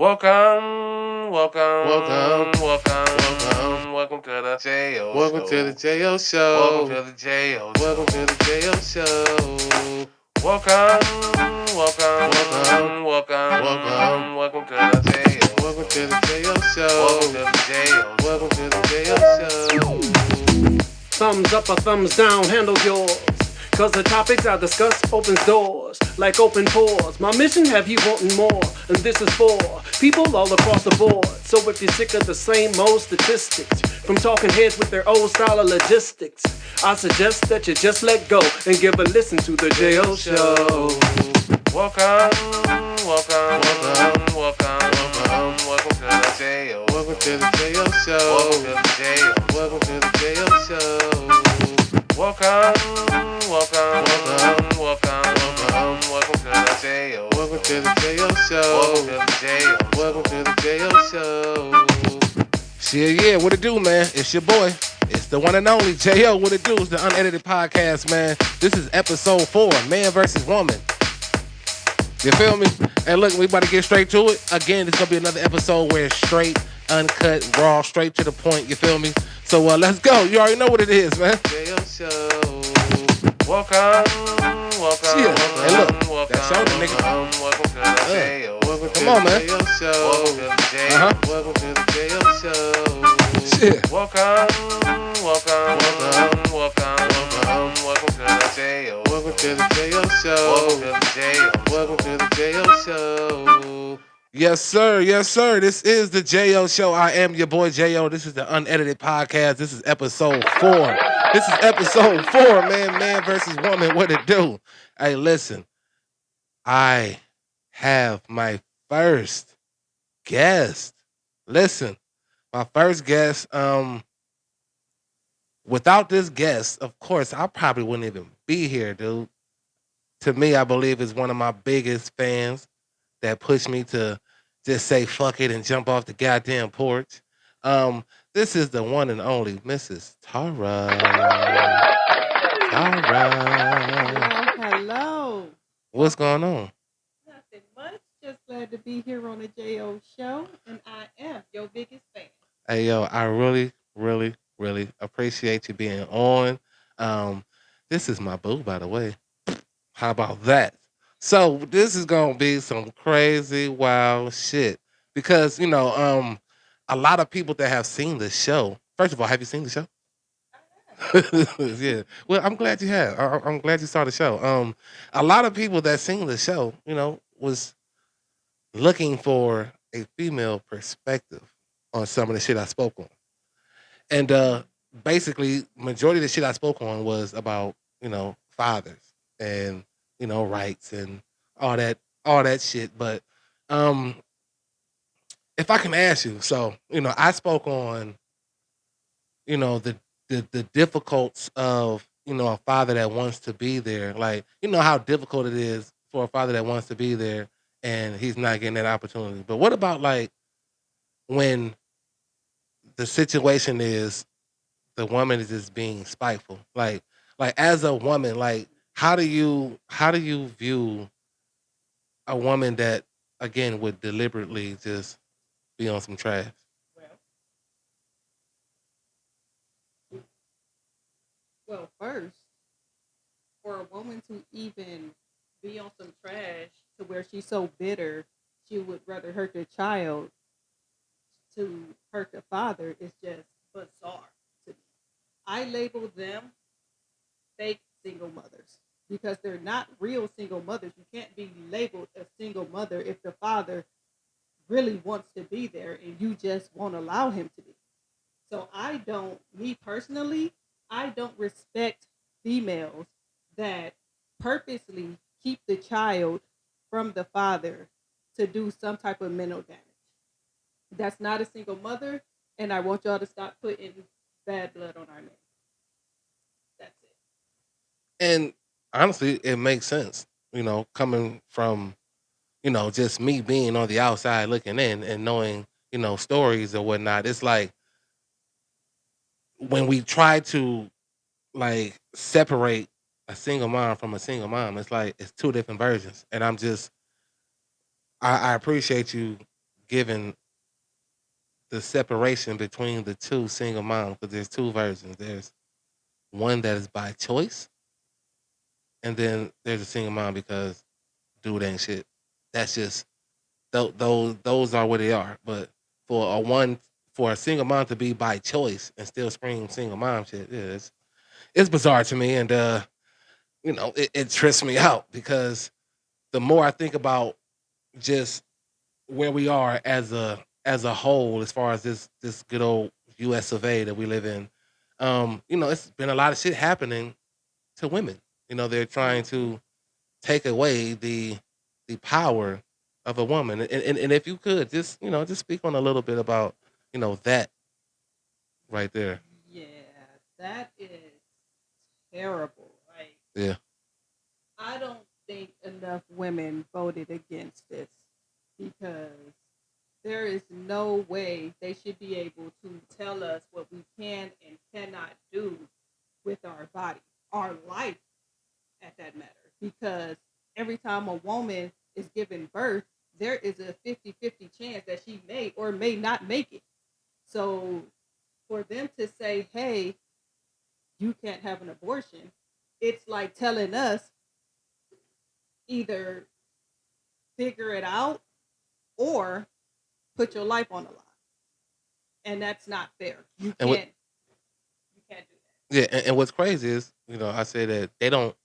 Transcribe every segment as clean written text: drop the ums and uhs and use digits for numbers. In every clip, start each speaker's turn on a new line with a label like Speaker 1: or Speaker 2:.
Speaker 1: Welcome,
Speaker 2: Welcome,
Speaker 1: welcome,
Speaker 2: welcome,
Speaker 1: welcome, welcome to the J.O.
Speaker 2: welcome to the
Speaker 1: Show.
Speaker 2: JO
Speaker 1: Welcome
Speaker 2: Show.
Speaker 1: to the J.O.
Speaker 2: Welcome to the
Speaker 1: Show.
Speaker 2: JO Show.
Speaker 1: Welcome,
Speaker 2: Welcome,
Speaker 1: welcome,
Speaker 2: welcome,
Speaker 1: welcome, welcome to the J.O.
Speaker 2: welcome to the
Speaker 1: Show.
Speaker 2: JO
Speaker 1: Welcome to
Speaker 2: Show.
Speaker 1: the J.O.
Speaker 2: Welcome to the JO
Speaker 1: Show.
Speaker 2: Show.
Speaker 3: Thumbs up or thumbs down, handle yours. Cause the topics I discuss opens doors like open pores. My mission have you wanting more, and this is for people all across the board. So if you're sick of the same old statistics from talking heads with their old style of logistics, I suggest that you just let go and give a listen to the JO Show.
Speaker 1: Welcome, welcome,
Speaker 2: Welcome,
Speaker 1: welcome,
Speaker 2: welcome,
Speaker 1: welcome to the J.O.
Speaker 2: welcome to the JO
Speaker 1: Welcome
Speaker 2: Show.
Speaker 1: to the J.O.
Speaker 2: Welcome to the JO Show.
Speaker 1: Welcome, welcome,
Speaker 2: Welcome,
Speaker 1: welcome, welcome to the J.O.
Speaker 2: welcome to the JO
Speaker 1: Welcome to
Speaker 2: Show.
Speaker 1: the J.O.
Speaker 2: Welcome to the JO Show.
Speaker 4: Yeah, what it do, man? It's your boy. It's the one and only J.O. What it do? It's the unedited podcast, man. This is episode 4, Man versus Woman. You feel me? And look, we about to get straight to it. Again, it's going to be another episode where it's straight, uncut, raw, straight to the point. You feel me? So let's go. You already know what it is, man.
Speaker 2: JO Show.
Speaker 1: Welcome, welcome,
Speaker 4: Yeah. Hey, look,
Speaker 1: welcome,
Speaker 4: that shoulder, nigga.
Speaker 1: welcome to the J.O.
Speaker 2: Welcome to
Speaker 4: Come on,
Speaker 2: the
Speaker 4: man.
Speaker 2: JO
Speaker 1: Welcome
Speaker 2: Show.
Speaker 1: to the J.O.
Speaker 4: Uh-huh.
Speaker 2: Welcome to the JO Show.
Speaker 4: Shit.
Speaker 1: Welcome, welcome, welcome to the J.O.
Speaker 2: Welcome to the JO Show.
Speaker 1: Welcome to the J.O.
Speaker 2: Welcome to the JO Show.
Speaker 4: Yes, sir. Yes, sir. This is the J.O. Show. I am your boy J.O. This is the unedited podcast. This is episode 4. This is episode 4, man. Man versus woman. What it do? Hey, listen. I have my first guest. Listen, my first guest. Without this guest, of course, I probably wouldn't even be here, dude. To me, I believe is one of my biggest fans that pushed me to just say fuck it and jump off the goddamn porch. This is the one and only Mrs. Tara. Tara.
Speaker 5: Hello.
Speaker 4: What's going on?
Speaker 5: Nothing much. Just glad to be here on the JO show, and I am your biggest fan.
Speaker 4: Hey yo, I really, really, really appreciate you being on. This is my boo, by the way. How about that? So this is gonna be some crazy wild shit. Because, a lot of people that have seen the show. First of all, have you seen the show? Yeah. Well, I'm glad you have. I'm glad you saw the show. A lot of people that seen the show, was looking for a female perspective on some of the shit I spoke on. And basically, majority of the shit I spoke on was about, fathers and, rights and all that shit. But um, if I can ask you, so, I spoke on, the difficulties of, a father that wants to be there. Like, how difficult it is for a father that wants to be there and he's not getting that opportunity. But what about like when the situation is the woman is just being spiteful? Like as a woman, like how do you view a woman that again would deliberately just be on some trash?
Speaker 5: Well, first, for a woman to even be on some trash to where she's so bitter, she would rather hurt the child to hurt the father is just bizarre to me. I label them fake single mothers because they're not real single mothers. You can't be labeled a single mother if the father really wants to be there and you just won't allow him to be. So me personally, I don't respect females that purposely keep the child from the father to do some type of mental damage. That's not a single mother, and I want y'all to stop putting bad blood on our name. That's it.
Speaker 4: And honestly, it makes sense, coming from, just me being on the outside looking in and knowing, stories or whatnot. It's like when we try to like separate a single mom from a single mom, it's like it's two different versions. And I appreciate you given the separation between the two single moms, because there's two versions. There's one that is by choice, and then there's a single mom because dude ain't shit. That's just those are what they are. But for a one for a single mom to be by choice and still scream single mom shit, yeah, it's bizarre to me, and it trips me out because the more I think about just where we are as a whole, as far as this good old U.S. of A. that we live in, it's been a lot of shit happening to women. They're trying
Speaker 5: Mhm.
Speaker 4: to take away the power of a woman, and if you could just speak on a little bit about that right there.
Speaker 5: Yeah, that is terrible. Like,
Speaker 4: Yeah,
Speaker 5: I don't think enough women voted against this because there is no way they should be able to tell us what we can and cannot do with our body, our life at that matter. Because every time a woman is given birth, there is a 50-50 chance that she may or may not make it. So for them to say, hey, you can't have an abortion, it's like telling us either figure it out or put your life on the line. And that's not fair. You
Speaker 4: and what
Speaker 5: can't you can't do that.
Speaker 4: yeah, and what's crazy is I say that they don't.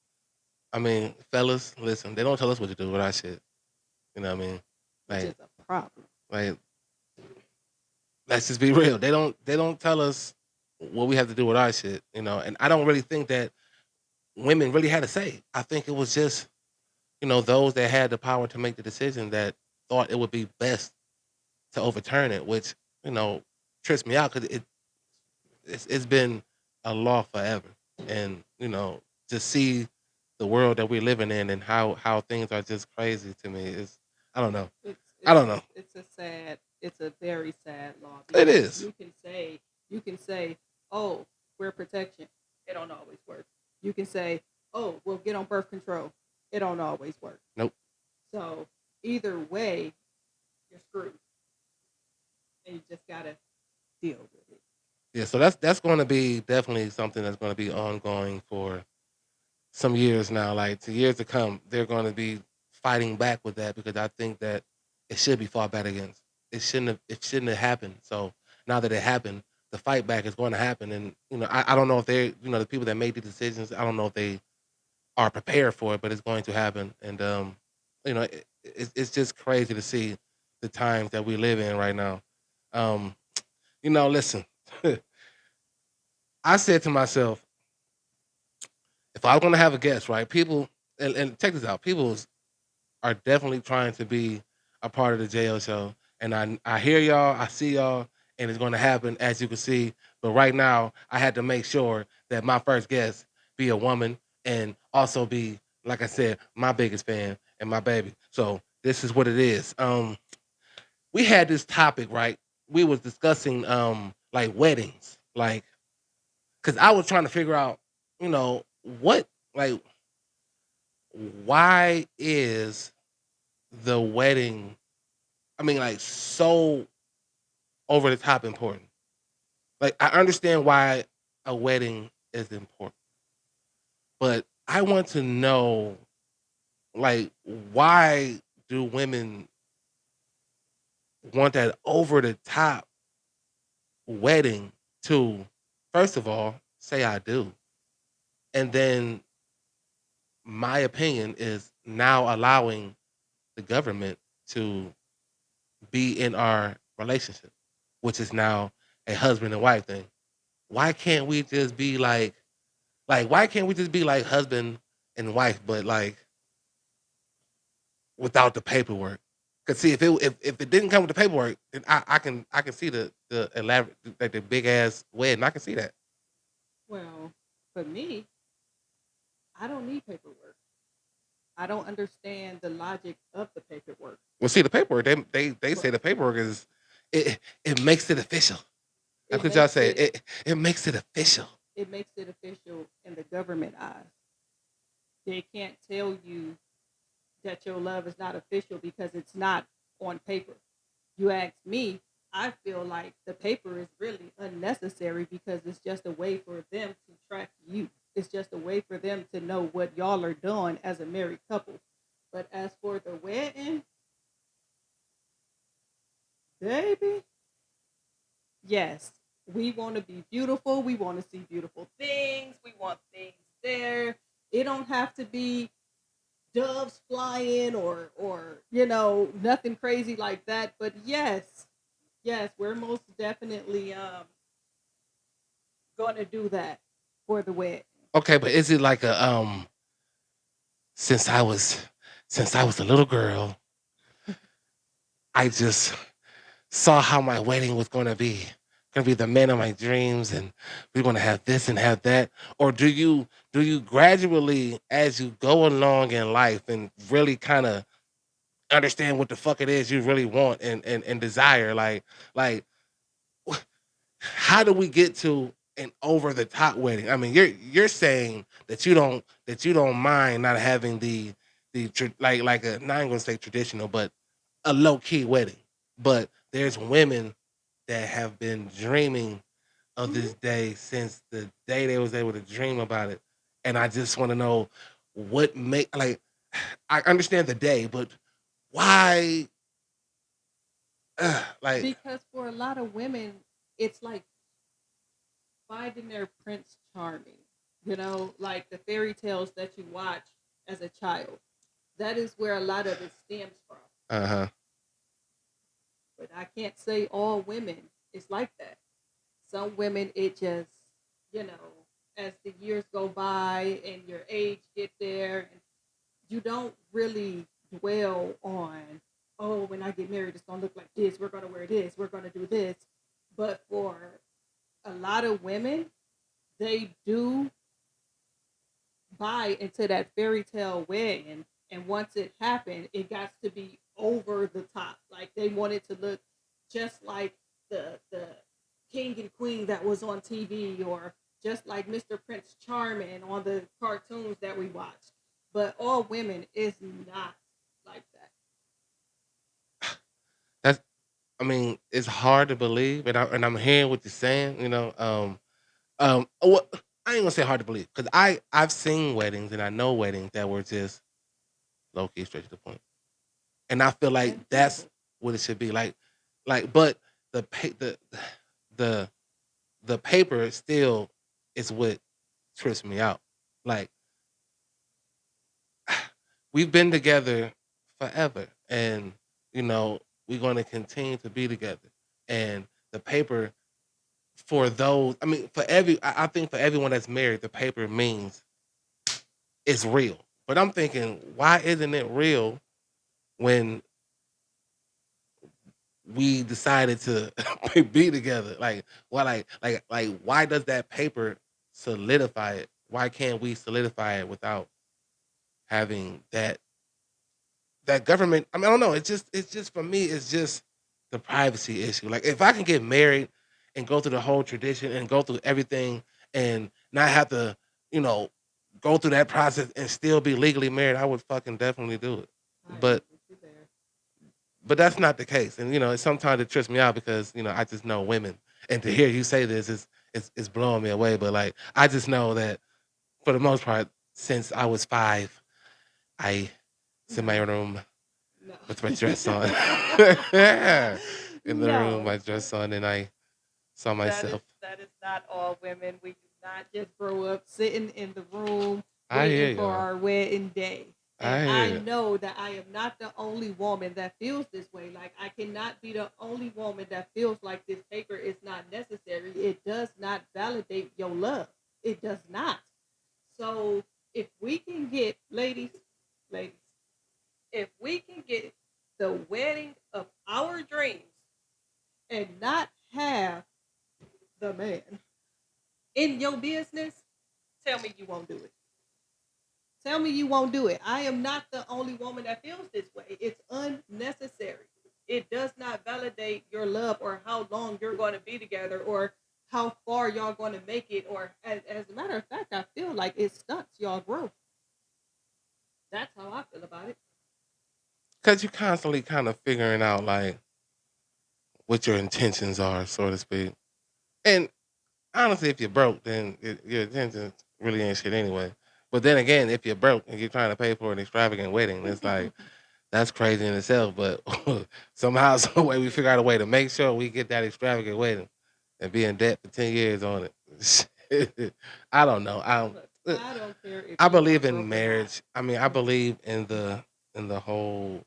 Speaker 4: I mean, fellas, listen, they don't tell us what to do with our shit. You know what I mean?
Speaker 5: Which
Speaker 4: Like
Speaker 5: is a problem.
Speaker 4: like let's just be real. They don't tell us what we have to do with our shit. And I don't really think that women really had to say. I think it was just those that had the power to make the decision that thought it would be best to overturn it, which you know trips me out because it's been a law forever, and to see the world that we're living in and how things are just crazy to me is I don't know.
Speaker 5: It's
Speaker 4: I
Speaker 5: it's
Speaker 4: don't know.
Speaker 5: it's a very sad law
Speaker 4: It
Speaker 5: because
Speaker 4: is.
Speaker 5: you can say, oh, we're protection. It don't always work. You can say, oh, we'll get on birth control. It don't always work.
Speaker 4: Nope.
Speaker 5: So either way, you're screwed, and you just gotta deal with it.
Speaker 4: Yeah, so that's going to be definitely something that's going to be ongoing for some years now. Like to years to come, they're going to be fighting back with that because I think that it should be fought back against. It shouldn't have happened. So now that it happened, the fight back is going to happen. And I don't know if they the people that make the decisions. I don't know if they are prepared for it, but it's going to happen. And it's just crazy to see the times that we live in right now. Um, listen, I said to myself, if I was going to have a guest, right? People, and check this out, people are definitely trying to be a part of the JO show. And I hear y'all, I see y'all, and it's going to happen as you can see. But right now, I had to make sure that my first guest be a woman and also be, like I said, my biggest fan and my baby. So this is what it is. We had this topic, right? We was discussing like weddings, like because I was trying to figure out, what like why is the wedding I mean, like, so over the top important. Like, I understand why a wedding is important, but I want to know, like, why do women want that over the top wedding to, first of all, say I do, and then my opinion is now allowing the government to be in our relationship, which is now a husband and wife thing. Why can't we just be like why can't we just be like husband and wife, but like without the paperwork? Cause see, if it didn't come with the paperwork, then I can see the elaborate like the big ass wedding. I can see that.
Speaker 5: Well, for me, I don't need paperwork. I don't understand the logic of the paperwork.
Speaker 4: Well, see the paperwork. They
Speaker 5: Well,
Speaker 4: say the paperwork is it makes it official. That's
Speaker 5: it
Speaker 4: what y'all
Speaker 5: makes
Speaker 4: say.
Speaker 5: it
Speaker 4: It makes it official.
Speaker 5: it makes it official in the government eyes. They can't tell you that your love is not official because it's not on paper. you ask me, I feel like the paper is really unnecessary because it's just a way for them to track you. It's just a way for them to know what y'all are doing as a married couple. But as for the wedding, baby, yes, we want to be beautiful. We want to see beautiful things. We want things there. It don't have to be doves flying or nothing crazy like that. But yes, we're most definitely going to do that for the wedding.
Speaker 4: Okay, but is it like a since I was since I was a little girl, I just saw how my wedding was going to be. Going to be the man of my dreams, and we're going to have this and have that. Or do you gradually, as you go along in life, and really kind of understand what the fuck it is you really want and desire? Like how do we get to an over the top wedding? I mean, you're saying that you don't mind not having like a not even gonna say traditional, but a low key wedding. But there's women that have been dreaming of
Speaker 5: Hmm.
Speaker 4: this day since the day they was able to dream about it, and I just want to know what make like I understand the day, but why? Like,
Speaker 5: Because for a lot of women, it's like finding their Prince Charming. Like the fairy tales that you watch as a child. That is where a lot of it stems from.
Speaker 4: uh huh.
Speaker 5: But I can't say all women is like that. Some women, it just, you know, as the years go by and your age get there, and you don't really dwell on, oh, when I get married, it's gonna look like this. We're gonna wear this. We're gonna do this. But for a lot of women, they do buy into that fairy tale wedding, and once it happened, it got to be over the top. Like they wanted to look just like the king and queen that was on TV, or just like Mr. Prince Charming on the cartoons that we watched. But all women is not like that.
Speaker 4: That's I mean, it's hard to believe, and I'm hearing what you're saying. What I ain't gonna say hard to believe because I've seen weddings and I know weddings that were just low key straight to the point, and I feel like
Speaker 5: And
Speaker 4: that's
Speaker 5: simple.
Speaker 4: what it should be. But the pa- the the paper still is what trips me out. Like we've been together forever, and you know we're going to continue to be together, and the paper for those, I mean, I think for everyone that's married, the paper means it's real. But I'm thinking, why isn't it real when we decided to be together? Like, why, why does that paper solidify it? Why can't we solidify it without having that government? I mean, I don't know. It's just for me. It's just the privacy issue. Like, if I can get married and go through the whole tradition and go through everything and not have to, you know, go through that process and still be legally married, I would fucking definitely do it.
Speaker 5: I agree
Speaker 4: But
Speaker 5: with you there.
Speaker 4: but that's not the case, and sometimes it trips me out because I just know women, and to hear you say this is blowing me away. But like, I just know that for the most part, since I was 5, I was in my
Speaker 5: No,
Speaker 4: room
Speaker 5: no.
Speaker 4: with my dress on. In the room,
Speaker 5: No.
Speaker 4: my dress on, and I saw
Speaker 5: That is
Speaker 4: myself.
Speaker 5: that is not all women. We do not just grow up sitting in the room
Speaker 4: I
Speaker 5: waiting
Speaker 4: hear
Speaker 5: for
Speaker 4: y'all.
Speaker 5: our wedding day. And
Speaker 4: I hear
Speaker 5: I
Speaker 4: you.
Speaker 5: know that I am not the only woman that feels this way. Like I cannot be the only woman that feels like this paper is not necessary. It does not validate your love. It does not. So if we can get ladies, if we can get the wedding of our dreams and not have the man in your business, tell me you won't do it. Tell me you won't do it. I am not the only woman that feels this way. It's unnecessary. It does not validate your love or how long you're going to be together or how far y'all going to make it. Or as a matter of fact, I feel like it stunts y'all growth. That's how I feel about it.
Speaker 4: Because you constantly kind of figuring out, like, what your intentions are, so to speak. And honestly, if you're broke, then your intentions really ain't shit anyway. But then again, if you're broke and you're trying to pay for an extravagant wedding, it's like that's crazy in itself. But somehow, some way, we figure out a way to make sure we get that extravagant wedding and be in debt for 10 years on it. I don't know.
Speaker 5: Look,
Speaker 4: Uh,
Speaker 5: I don't care if
Speaker 4: I
Speaker 5: you are
Speaker 4: believe
Speaker 5: broke
Speaker 4: in
Speaker 5: or not.
Speaker 4: marriage. I mean, I believe in the whole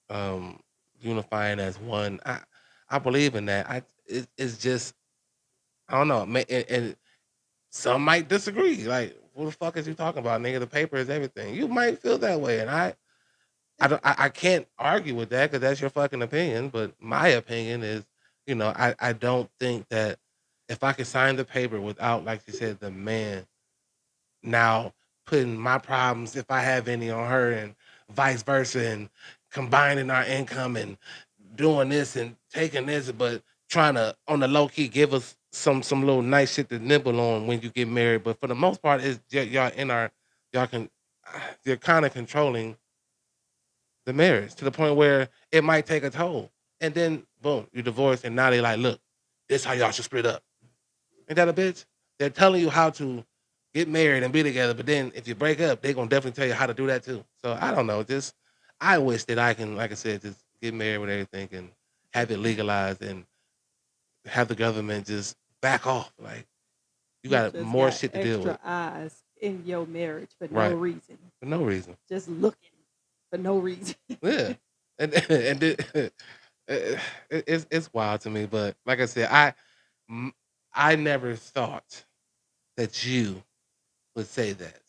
Speaker 4: um, unifying as one. I believe in that. It's just I don't know. And some might disagree. Like, what the fuck is you talking about, nigga? The paper is everything. You might feel that way, and I can't argue with that because that's your fucking opinion. But my opinion is, I don't think that if I could sign the paper without, like you said, the man now putting my problems, if I have any, on her and vice versa, and combining our income and doing this and taking this, but trying to on the low key give us some little nice shit to nibble on when you get married. But for the most part, it's y'all in our y'all can you're kind of controlling the marriage to the point where it might take a toll. And then boom, you divorce, and now they like, look, this how y'all should split up. Ain't that a bitch? They're telling you how to get married and be together, but then if you break up, they're gonna definitely tell you how to do that too. So I don't know. Just I wish that I can, like I said, just get married with everything and have it legalized and have the government just back off. Like you
Speaker 5: You
Speaker 4: got
Speaker 5: just
Speaker 4: more
Speaker 5: got
Speaker 4: shit to deal with.
Speaker 5: extra eyes in your marriage for no
Speaker 4: Right.
Speaker 5: reason.
Speaker 4: For no reason.
Speaker 5: Just looking for no reason.
Speaker 4: Yeah. And it's wild to me, but like I said, m- I never thought that you would say that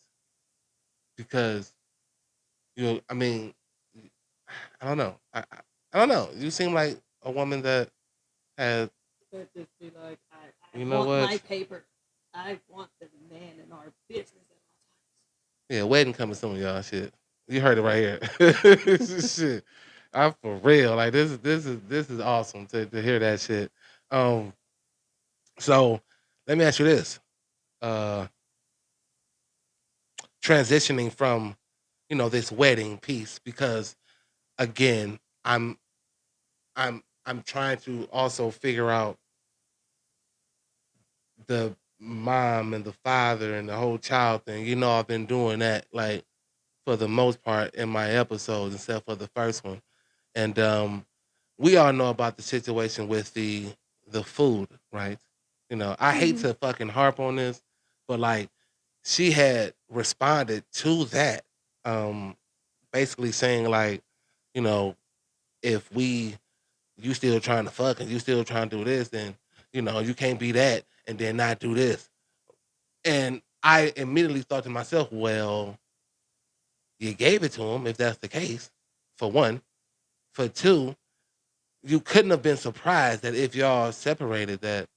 Speaker 4: because I mean, I don't know. I don't know. You seem like a woman that has,
Speaker 5: But just be like, I
Speaker 4: you know
Speaker 5: want my
Speaker 4: what?
Speaker 5: paper. I want the man in our business at all
Speaker 4: Yeah, wedding coming soon, y'all. Shit, you heard it right here. Shit, I'm for real. Like this is awesome to hear that shit. Um, so let me ask you this: uh, transitioning from this wedding piece because again, I'm trying to also figure out the mom and the father and the whole child thing. I've been doing that like for the most part in my episodes, except for the first one. And we all know about the situation with the food, right? I hate
Speaker 5: times.
Speaker 4: to fucking harp on this, but like she had responded to that, um, basically saying like, you know, if you still trying to fuck and you still trying to do this, then you can't be that and then not do this. And I immediately thought to myself, well, you gave it to him if that's the case, for one. For two, you couldn't have been surprised that if y'all separated that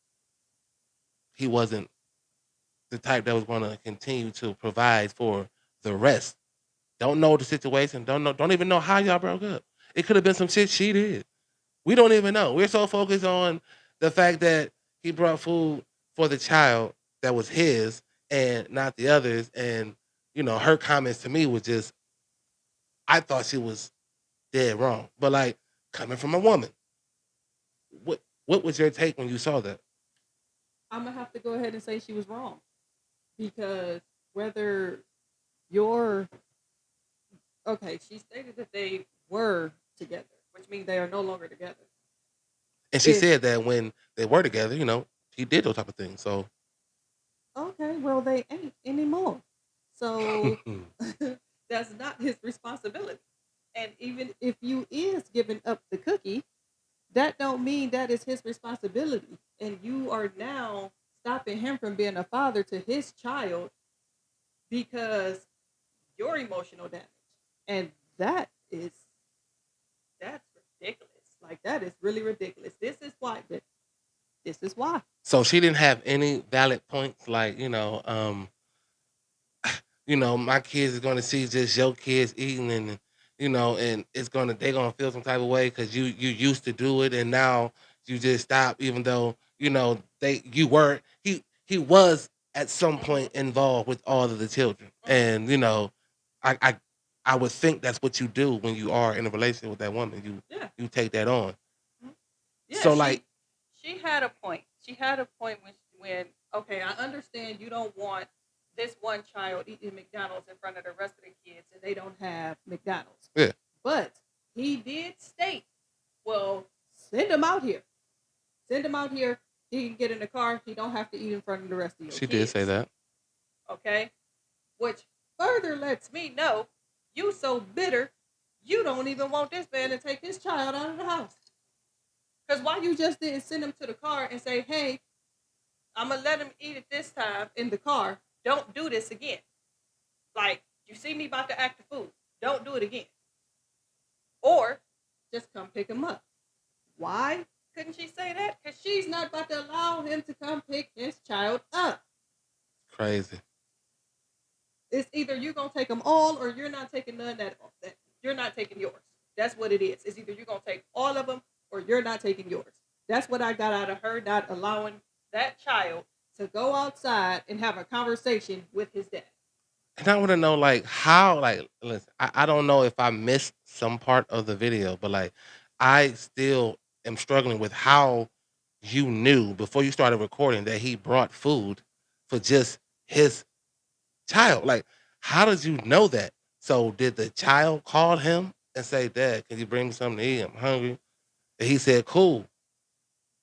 Speaker 4: he wasn't the type that was going to continue to provide for the rest. Don't know the situation. Don't even know how y'all broke up. It could have been some shit she did. We don't even know. We're so focused on the fact that he brought food for the child that was his and not the others. And her comments to me was just, I thought she was dead wrong. But like coming from a woman, what was your take when you saw that?
Speaker 5: I'm gonna have to go ahead and say she was wrong because whether you're okay, she stated that they were together, which means they are no longer together.
Speaker 4: And she
Speaker 5: If
Speaker 4: said that when they were together, he did those type of things. So
Speaker 5: okay, well they ain't anymore, so that's not his responsibility. And even if you is giving up the cookie, that don't mean that is his responsibility. And you are now stopping him from being a father to his child because your emotional damage. And that's ridiculous. Like that is really ridiculous. This is why.
Speaker 4: so she didn't have any valid points like, my kids is gonna see just your kids eating and and they're gonna feel some type of way because you used to do it and now you just stop even though they you were he was at some point involved with all of the children and I I I would think that's what you do when you are in a relationship with that woman.
Speaker 5: Yeah.
Speaker 4: You take that on.
Speaker 5: Yeah,
Speaker 4: So like,
Speaker 5: she had a point. She had a point when okay, I understand you don't want this one child eating McDonald's in front of the rest of the kids and they don't have McDonald's.
Speaker 4: yeah,
Speaker 5: But he did state, well, send him out here. Send him out here. He can get in the car. He don't have to eat in front of the rest of your
Speaker 4: she
Speaker 5: kids.
Speaker 4: did say that.
Speaker 5: Okay? Which further lets me know you so bitter, you don't even want this man to take his child out of the house. Because why you just didn't send him to the car and say, hey, I'm going to let him eat it this time in the car. Don't do this again. Like, you see me about to act the fool. Don't do it again. Or just come pick him up. Why couldn't she say that? Because she's not about to allow him to come pick his child up.
Speaker 4: Crazy.
Speaker 5: It's either you're going to take them all or you're not taking none that you're not taking yours. That's what it is. It's either you're going to take all of them or you're not taking yours. That's what I got out of her not allowing that child to go outside and have a conversation with his dad.
Speaker 4: And I want to know, like, how, like, listen, I don't know if I missed some part of the video, but, like, I still am struggling with how you knew before you started recording that he brought food for just his child. Like, how did you know that? So, did the child call him and say, Dad, can you bring me something to eat? I'm hungry. And he said, cool.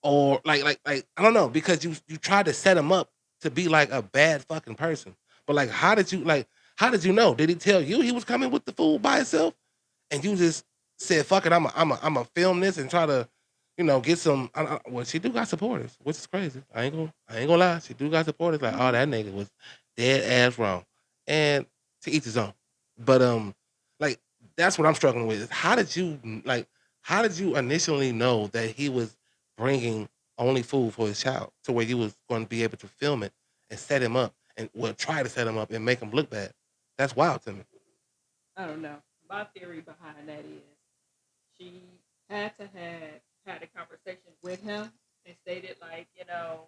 Speaker 4: Or, like, I don't know, because you tried to set him up to be like a bad fucking person. But like, how did you know? Did he tell you he was coming with the food by himself, and you just said, "Fuck it, I'm a film this and try to, get some." Well, she do got supporters, which is crazy. I ain't gonna lie, she do got supporters. Like, oh, that nigga was dead ass wrong, and to each his own. But like that's what I'm struggling with. Is how did you initially know that he was bringing only food for his child to where you was going to be able to film it and set him up and try to set him up and make him look bad? That's wild to me.
Speaker 5: I don't know. My theory behind that is she had to have had a conversation with him and stated like, no,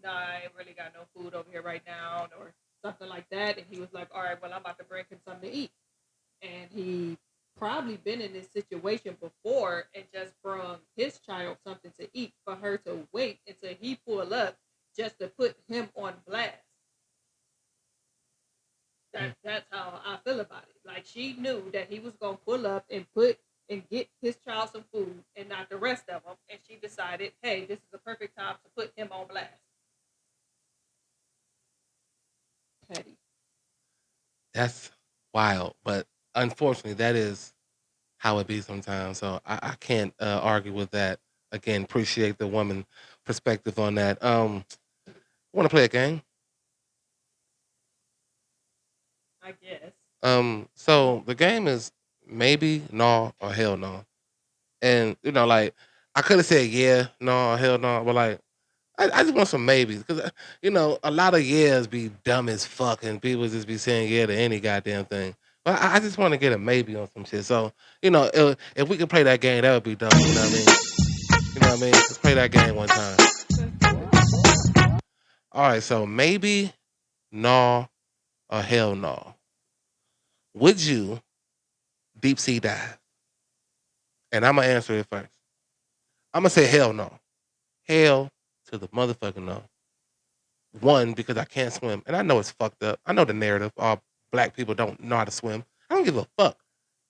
Speaker 5: I ain't really got no food over here right now or something like that. And he was like, all right, well, I'm about to bring him something to eat. And he probably been in this situation before and just brought his child something to eat for her to wait until he pull up just to put him on blast. That's how I feel about it. Like, she knew that he was gonna pull up and get his child some food and not the rest of them, and she decided, hey, this is the perfect time to put him on blast. Petty.
Speaker 4: That's wild, but unfortunately, that is how it be sometimes. So I can't argue with that. Again, appreciate the woman perspective on that. Want to play a game?
Speaker 5: I guess.
Speaker 4: So the game is maybe, no, or hell no. And like I could have said yeah, no, hell no, but like I just want some maybes because a lot of yeahs be dumb as fuck and people just be saying yeah to any goddamn thing. But I just want to get a maybe on some shit. So if we could play that game, that would be dope. You know what I mean? You know what I mean? Let's play that game one time. All right, so maybe, no, or hell no. Would you deep sea dive? And I'm gonna answer it first. I'm gonna say hell no. Hell to the motherfucking no. One, because I can't swim. And I know it's fucked up. I know the narrative. All black people don't know how to swim. I don't give a fuck.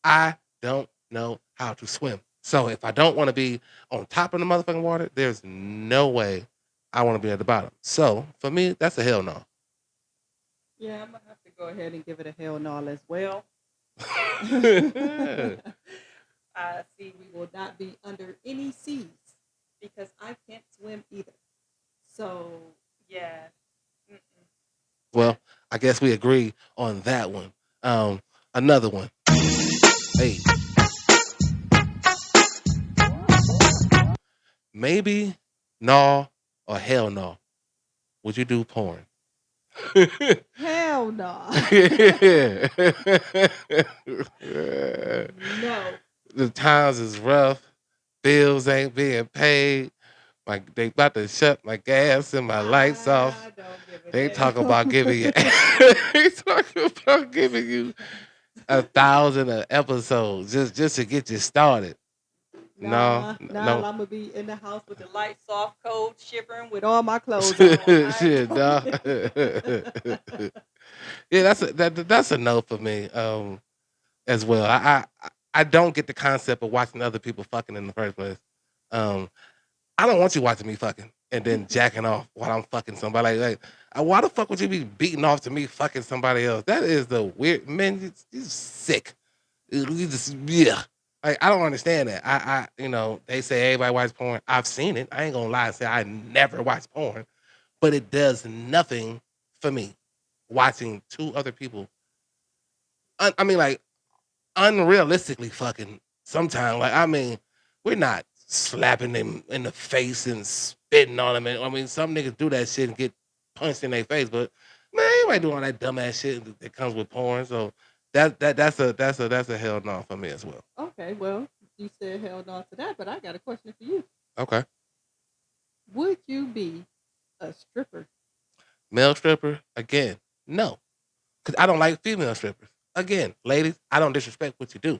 Speaker 4: I don't know how to swim. So if I don't want to be on top of the motherfucking water, there's no way I want to be at the bottom. So for me, that's a hell no.
Speaker 5: Yeah, I'm gonna have to go ahead and give it a hell no as well. I see we will not be under any seas because I can't swim either. So, yeah. Mm-mm.
Speaker 4: Well, I guess we agree on that one. Another one. Hey. Maybe, no, or hell no. Would you do porn?
Speaker 5: Hell no. No.
Speaker 4: The times is rough. Bills ain't being paid. Like they about to shut my gas and my lights off. They talk about giving you. They talking about giving you 1,000 an episode just to get you started.
Speaker 5: Nah, nah,
Speaker 4: no.
Speaker 5: I'm gonna be in the house with the light, soft, cold, shivering with all my clothes on. I
Speaker 4: Shit,
Speaker 5: ain't
Speaker 4: dog.
Speaker 5: gonna-
Speaker 4: Yeah, that's a no for me. As well. I don't get the concept of watching other people fucking in the first place. Um, I don't want you watching me fucking and then jacking off while I'm fucking somebody. Why the fuck would you be beating off to me fucking somebody else? That is the weird man. You sick. You just yeah. Like I don't understand that. They say everybody watch porn. I've seen it. I ain't gonna lie and say I never watch porn, but it does nothing for me watching two other people. I mean, like unrealistically fucking sometimes. Like, I mean, we're not slapping them in the face and spitting on them. And I mean, some niggas do that shit and get punched in their face, but man, anybody doing all that dumbass shit that comes with porn. So that's a hell no for me as well.
Speaker 5: Okay, well, you said held on to that, but I got a question for you.
Speaker 4: Okay.
Speaker 5: Would you be a stripper?
Speaker 4: Male stripper, again, no. Cause I don't like female strippers. Again, ladies, I don't disrespect what you do.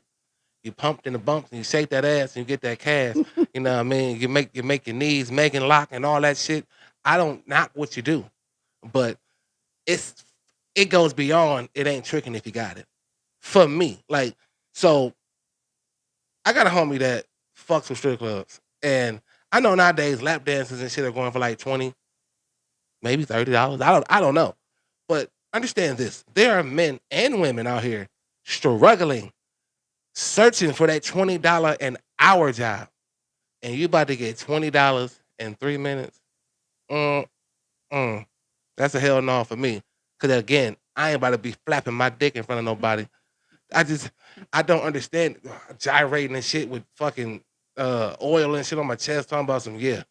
Speaker 4: You pumped in the bumps and you shake that ass and you get that cash. You know what I mean? You make your knees Megan lock and all that shit. I don't knock what you do, but it's it goes beyond. It ain't tricking if you got it. For me, like so, I got a homie that fucks with strip clubs, and I know nowadays lap dances and shit are going for like 20, maybe $30. I don't know, but understand this: there are men and women out here struggling, searching for that $20 an hour job. And you about to get $20 in 3 minutes, mm, mm, that's a hell no for me. Cause again, I ain't about to be flapping my dick in front of nobody. I just I don't understand gyrating and shit with fucking oil and shit on my chest talking about some yeah.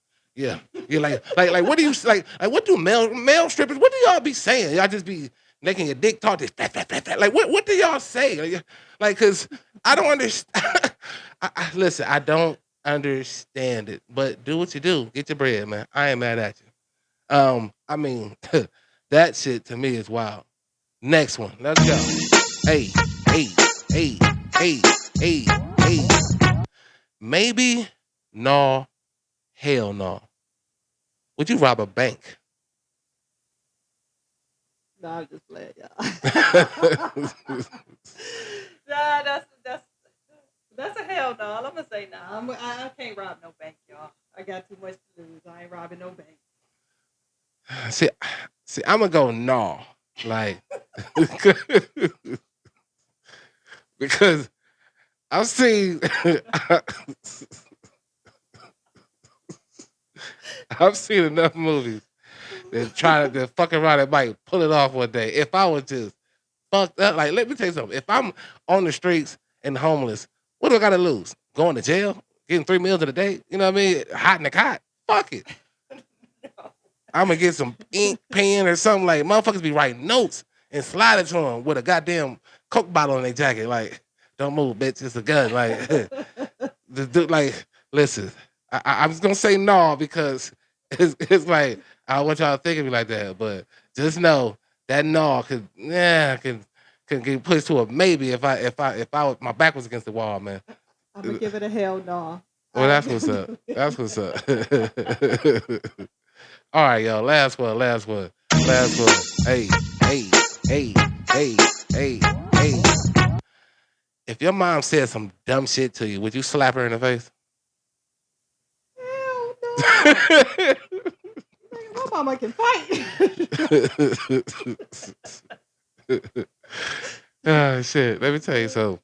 Speaker 4: You're like what do you like what do male strippers what do y'all be saying? Y'all just be making your dick talk this flat, flat, flat, flat. Like what do y'all say? Like cause I don't understand listen, I don't understand it. But do what you do. Get your bread, man. I ain't mad at you. I mean, that shit to me is wild. Next one. Let's go. Hey, hey, hey, hey, hey, hey. Maybe, no, hell no. Would you rob a bank?
Speaker 5: No, I'm just playing, y'all.
Speaker 4: Nah,
Speaker 5: Nah, that's a hell no. I'm gonna say nah. I can't rob no bank, y'all. I got too much to lose. I ain't robbing no bank.
Speaker 4: see, I'm gonna go no, like, because I've seen, I've seen enough movies that try to fuck around and might pull it off one day. If I was just fucked up, like, let me tell you something. If I'm on the streets and homeless, what do I gotta lose? Going to jail? Getting 3 meals in a day? You know what I mean? Hot in the cot? Fuck it. I'm gonna get some ink pen or something like motherfuckers be writing notes and slide it to them with a goddamn Coke bottle in their jacket. Like, don't move, bitch. It's a gun. Like, like, listen, I'm just gonna say no because it's like I don't want y'all to think of me like that, but just know that no can get pushed to a maybe if my back was against the wall, man.
Speaker 5: I'm gonna give it a hell no.
Speaker 4: Well,
Speaker 5: I
Speaker 4: that's
Speaker 5: ain't
Speaker 4: what's up.
Speaker 5: gonna-
Speaker 4: That's what's up. All right, y'all. Last one. Last one. Last one. Hey, hey, hey, hey, hey, hey. If your mom said some dumb shit to you, would you slap her in the face?
Speaker 5: Hell no. Nigga, my mama can fight.
Speaker 4: Ah, shit. Let me tell you. So,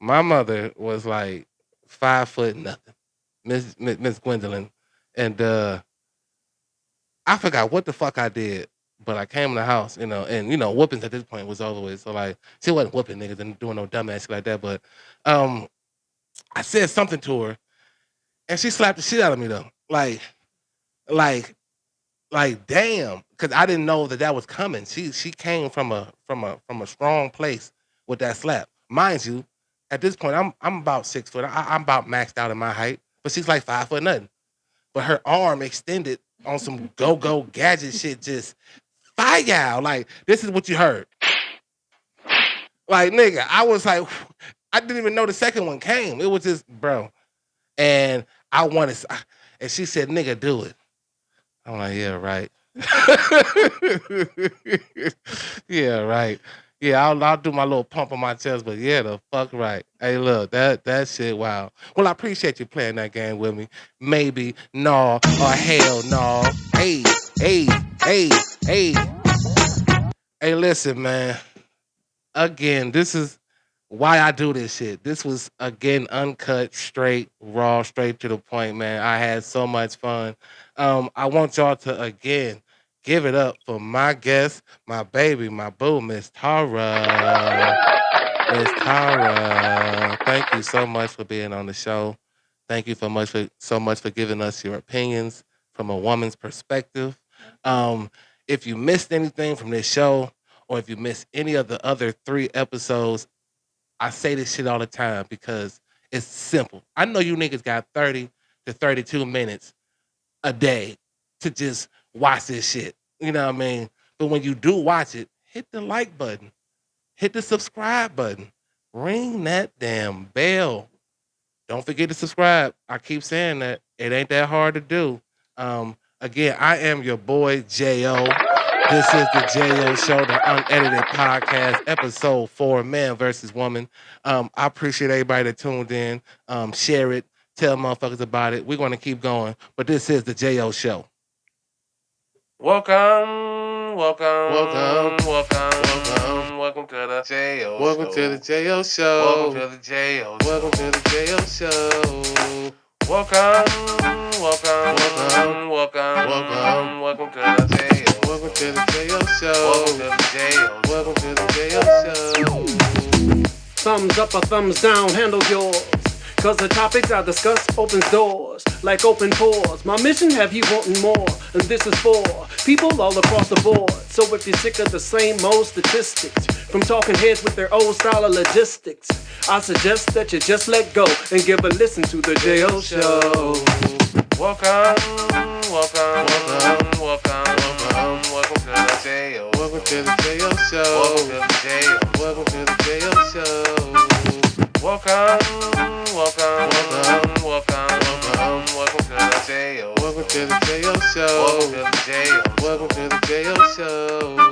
Speaker 4: my mother was like 5 foot nothing, Miss Gwendolyn, and I forgot what the fuck I did, but I came in the house, and whoopings at this point was over with. So like, she wasn't whooping niggas and doing no dumbass shit like that. But um, I said something to her, and she slapped the shit out of me though. Like, damn, because I didn't know that was coming. She came from a strong place with that slap. Mind you, at this point, I'm about 6 foot. I'm about maxed out in my height, but she's like 5 foot nothing. But her arm extended on some go gadget shit, just fire. Like, this is what you heard. Like, nigga, I was like, I didn't even know the second one came. It was just, bro. and I wanted, and she said, "Nigga, do it." I'm like, "Yeah, right." Yeah, right. Yeah, I'll do my little pump on my chest, but yeah, the fuck right. Hey, look, that shit, wow. Well, I appreciate you playing that game with me. Maybe, no, or hell no. Hey, hey, hey, hey. Hey, listen, man. Again, this is why I do this shit. This was again uncut, straight, raw, straight to the point, man. I had so much fun. I want y'all to again give it up for my guest, my baby, my boo, Miss Tara. Miss Tara, thank you so much for being on the show. Thank you so much for giving us your opinions from a woman's perspective. Um, if you missed anything from this show, or if you missed any of the other 3 episodes, I say this shit all the time because it's simple. I know you niggas got 30 to 32 minutes a day to just watch this shit. You know what I mean? But when you do watch it, hit the like button, hit the subscribe button, ring that damn bell. Don't forget to subscribe. I keep saying that. It ain't that hard to do. Again, I am your boy, J.O. This is the J.O. Show, the unedited podcast, episode 4, Man versus Woman. I appreciate everybody that tuned in. Share it. Tell motherfuckers about it. We're going to keep going. But this is the J.O. Show.
Speaker 1: Welcome
Speaker 2: Welcome.
Speaker 1: to the J.O.
Speaker 2: Welcome to the J.O. Show.
Speaker 1: Welcome to the J.O.
Speaker 2: Welcome to the J.O. Show.
Speaker 1: Welcome to the J.O.
Speaker 2: Welcome to the J.O. Show.
Speaker 1: Welcome to the J.O.
Speaker 2: Welcome to the J.O. Show.
Speaker 3: Thumbs up or thumbs down, handle yours. Cause the topics I discuss opens doors like open pores. My mission have you wanting more, and this is for people all across the board. So if you're sick of the same old statistics from talking heads with their old style of logistics, I suggest that you just let go and give a listen to the J.O. Show.
Speaker 1: Welcome to the J.O.
Speaker 2: Welcome to the J.O. Show.
Speaker 1: Welcome to the J.O.
Speaker 2: Welcome to the J.O. Show.
Speaker 1: Welcome to the J.O.
Speaker 2: Welcome to the J.O. Show.
Speaker 1: Welcome to the J.O.
Speaker 2: Welcome to the J.O. Show.